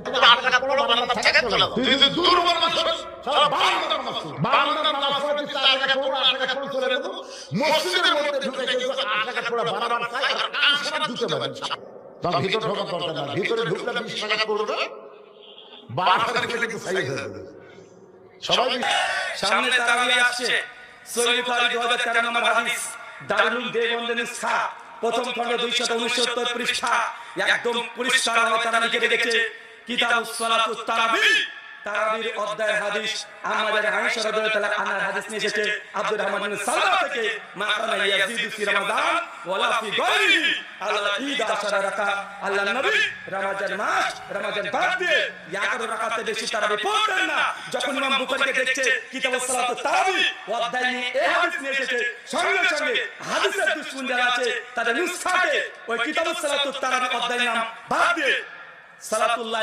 তুমি 8 রাকাত পড়ো, বারান্দা থেকে চলে যাও। তুই যদি দুর্বল মানুষ সারা বারান্দা নামাজ পড়তে 4 রাকাত পড়ো, 8 রাকাত পড়ে চলে যাও। মসজিদের মধ্যে ঢুকে কেউ 8 রাকাত পড়া বারবার চায় আর কান সারা দিতে পারে না। তার ভিতর ঢোকার দরকার না, ভিতরে ঢুকলে 20 রাকাত পড়বে, 12 রাকাত কিন্তু সাইয়ে যাবে। সবাই সামনে তারাবি আসছে। সহিহ বুখারী 2013 নম্বর হাদিস, দারুল দেওবন্দের নুসখা প্রথম খণ্ড 269 পৃষ্ঠা, একদম পরিষ্কার ভাবে তারা লিখে রেখেছে কিতাবুস সালাতুত তারাবি, তারাবির অধ্যায়ের হাদিস। আমাদের আয়েশা রাদিয়াল্লাহু তাআলা আনহার হাদিস নিয়ে এসেছে আব্দুর রহমান বিন সালমা থেকে, মা কানা ইয়াজিদু ফি রমাদান ওয়ালা ফি গায়রিহি আলা 11 রাকাত। আল্লাহর নবী রমজান মাস, রমজান বাদ দিয়ে 11 রাকাতের বেশি তারাবি পড়তেন না। যখন ইমাম বুখারীকে দেখছে কিতাবুস সালাতুত তারাবি অধ্যায় নিয়ে এই হাদিস নিয়ে এসেছে, সঙ্গে সঙ্গে হাদিসের দুশমন যারা আছে তাদের নুসখাকে ওই কিতাবুস সালাতুত তারাবি অধ্যায়ের নাম বাদ দিয়ে সালাতুল্লাহ